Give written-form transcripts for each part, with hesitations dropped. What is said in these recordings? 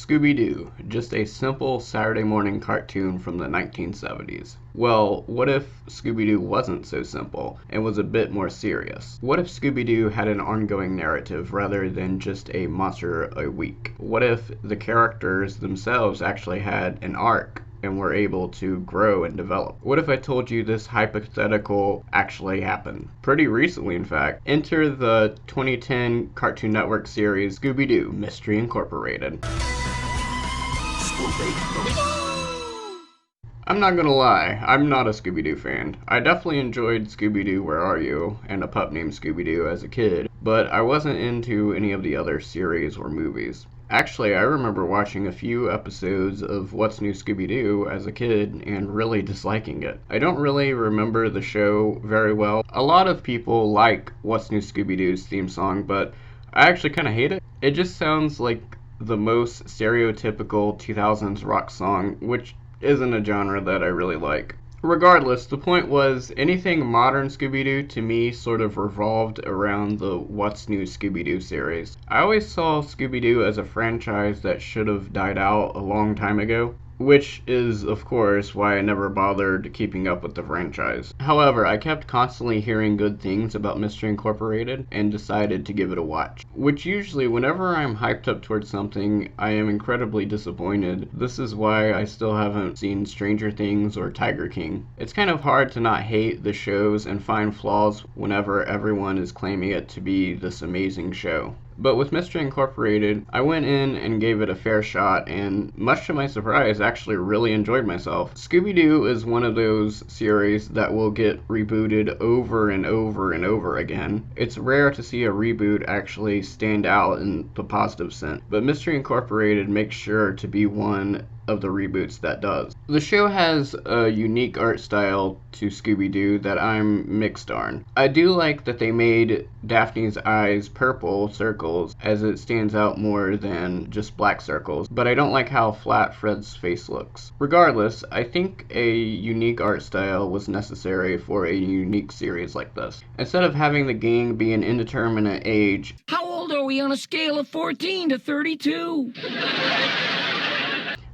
Scooby-Doo, just a simple Saturday morning cartoon from the 1970s. Well, what if Scooby-Doo wasn't so simple and was a bit more serious? What if Scooby-Doo had an ongoing narrative rather than just a monster a week? What if the characters themselves actually had an arc and were able to grow and develop? What if I told you this hypothetical actually happened? Pretty recently, in fact. Enter the 2010 Cartoon Network series Scooby-Doo, Mystery Incorporated. I'm not gonna lie, I'm not a Scooby-Doo fan. I definitely enjoyed Scooby-Doo Where Are You and A Pup Named Scooby-Doo as a kid, but I wasn't into any of the other series or movies. Actually, I remember watching a few episodes of What's New Scooby-Doo as a kid and really disliking it. I don't really remember the show very well. A lot of people like What's New Scooby-Doo's theme song, but I actually kind of hate it. It just sounds like the most stereotypical 2000s rock song, which isn't a genre that I really like. Regardless, the point was, anything modern Scooby-Doo to me sort of revolved around the What's New Scooby-Doo series. I always saw Scooby-Doo as a franchise that should have died out a long time ago, which is, of course, why I never bothered keeping up with the franchise. However, I kept constantly hearing good things about Mystery Incorporated and decided to give it a watch. Which usually, whenever I'm hyped up towards something, I am incredibly disappointed. This is why I still haven't seen Stranger Things or Tiger King. It's kind of hard to not hate the shows and find flaws whenever everyone is claiming it to be this amazing show. But with Mystery Incorporated, I went in and gave it a fair shot, and much to my surprise, actually really enjoyed myself. Scooby-Doo is one of those series that will get rebooted over and over and over again. It's rare to see a reboot actually stand out in the positive sense, but Mystery Incorporated makes sure to be one of the reboots that does. The show has a unique art style to Scooby-Doo that I'm mixed on. I do like that they made Daphne's eyes purple circles, as it stands out more than just black circles, but I don't like how flat Fred's face looks. Regardless, I think a unique art style was necessary for a unique series like this. Instead of having the gang be an indeterminate age, how old are we on a scale of 14 to 32?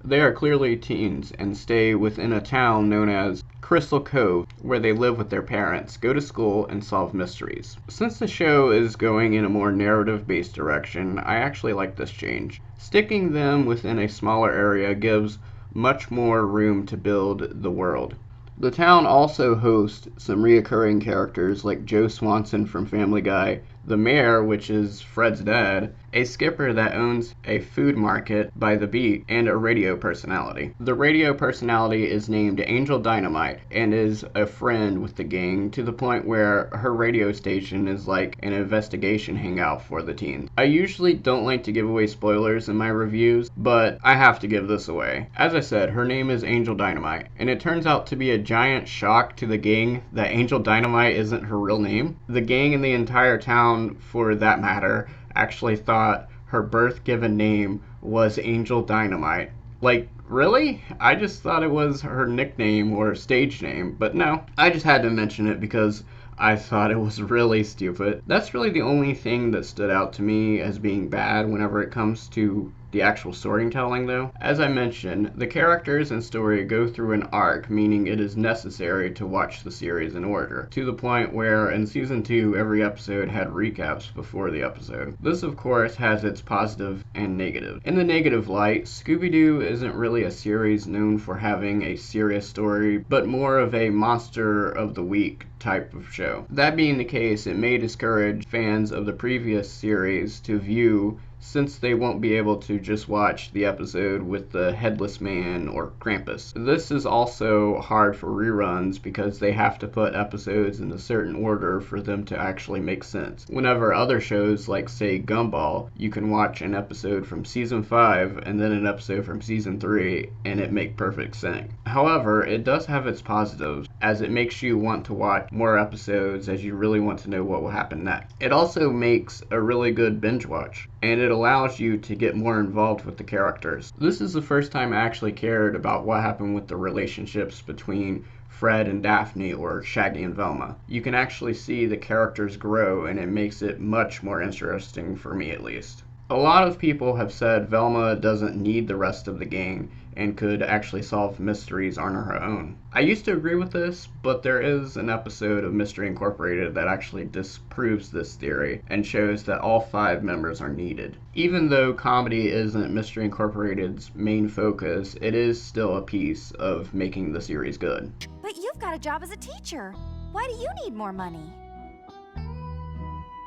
They are clearly teens and stay within a town known as Crystal Cove, where they live with their parents, go to school, and solve mysteries. Since the show is going in a more narrative-based direction, I actually like this change. Sticking them within a smaller area gives much more room to build the world. The town also hosts some reoccurring characters like Joe Swanson from Family Guy, the mayor, which is Fred's dad, a skipper that owns a food market by the beach, and a radio personality. The radio personality is named Angel Dynamite and is a friend with the gang to the point where her radio station is like an investigation hangout for the teens. I usually don't like to give away spoilers in my reviews, but I have to give this away. As I said, her name is Angel Dynamite, and it turns out to be a giant shock to the gang that Angel Dynamite isn't her real name. The gang and the entire town, for that matter, actually thought her birth given name was Angel Dynamite. Like, really? I just thought it was her nickname or stage name, but no. I just had to mention it because I thought it was really stupid. That's really the only thing that stood out to me as being bad whenever it comes to the actual storytelling, though. As I mentioned, the characters and story go through an arc, meaning it is necessary to watch the series in order, to the point where in season 2 every episode had recaps before the episode. This of course has its positive and negative. In the negative light, Scooby-Doo isn't really a series known for having a serious story, but more of a monster of the week type of show. That being the case, it may discourage fans of the previous series to view, since they won't be able to just watch the episode with the Headless Man or Krampus. This is also hard for reruns because they have to put episodes in a certain order for them to actually make sense. Whenever other shows like, say, Gumball, you can watch an episode from season 5 and then an episode from season 3 and it make perfect sense. However, it does have its positives, as it makes you want to watch more episodes as you really want to know what will happen next. It also makes a really good binge watch, and it allows you to get more involved with the characters. This is the first time I actually cared about what happened with the relationships between Fred and Daphne, or Shaggy and Velma. You can actually see the characters grow, and it makes it much more interesting for me at least. A lot of people have said Velma doesn't need the rest of the gang and could actually solve mysteries on her own. I used to agree with this, but there is an episode of Mystery Incorporated that actually disproves this theory and shows that all 5 members are needed. Even though comedy isn't Mystery Incorporated's main focus, it is still a piece of making the series good. But you've got a job as a teacher. Why do you need more money?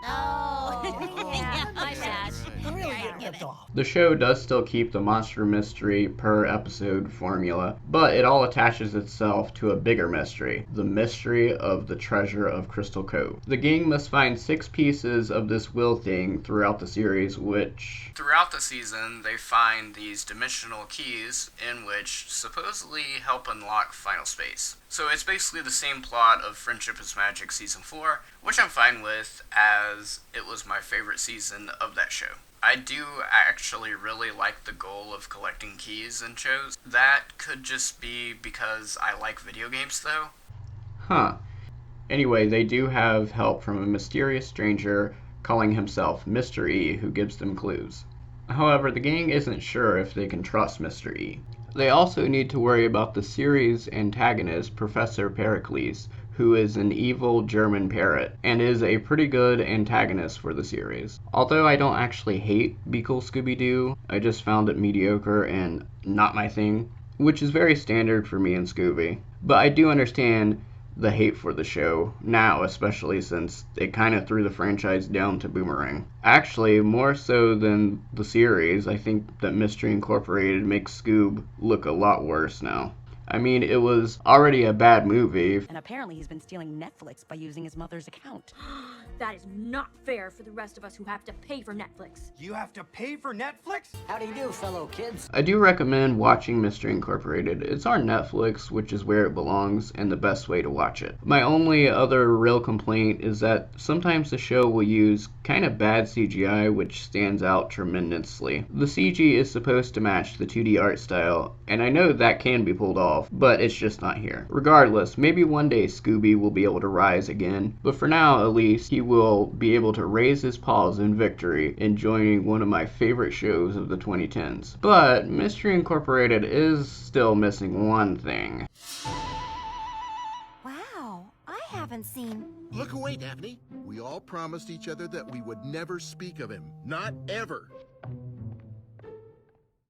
Yeah, my bad. Really ripped off. The show does still keep the monster mystery per episode formula, but it all attaches itself to a bigger mystery, the mystery of the treasure of Crystal Cove. The gang must find 6 pieces of this will thing throughout the series, which... Throughout the season, they find these dimensional keys in which supposedly help unlock Final Space. So it's basically the same plot of Friendship is Magic Season 4, which I'm fine with, as it was my favorite season of that show. I do actually really like the goal of collecting keys in shows. That could just be because I like video games, though. Huh. Anyway, they do have help from a mysterious stranger calling himself Mr. E, who gives them clues. However, the gang isn't sure if they can trust Mr. E. They also need to worry about the series' antagonist, Professor Pericles, who is an evil German parrot, and is a pretty good antagonist for the series. Although I don't actually hate Be Cool Scooby-Doo, I just found it mediocre and not my thing, which is very standard for me and Scooby. But I do understand the hate for the show now, especially since it kind of threw the franchise down to Boomerang. Actually, more so than the series, I think that Mystery Incorporated makes Scoob look a lot worse now. I mean, it was already a bad movie. And apparently he's been stealing Netflix by using his mother's account. That is not fair for the rest of us who have to pay for Netflix. You have to pay for Netflix? How do you do, fellow kids? I do recommend watching Mystery Incorporated. It's on Netflix, which is where it belongs, and the best way to watch it. My only other real complaint is that sometimes the show will use kind of bad CGI, which stands out tremendously. The CG is supposed to match the 2D art style, and I know that can be pulled off, but it's just not here. Regardless, maybe one day Scooby will be able to rise again, but for now at least, he will be able to raise his paws in victory in joining one of my favorite shows of the 2010s. But Mystery Incorporated is still missing one thing. Wow, I haven't seen... Look away, Daphne. We all promised each other that we would never speak of him. Not ever.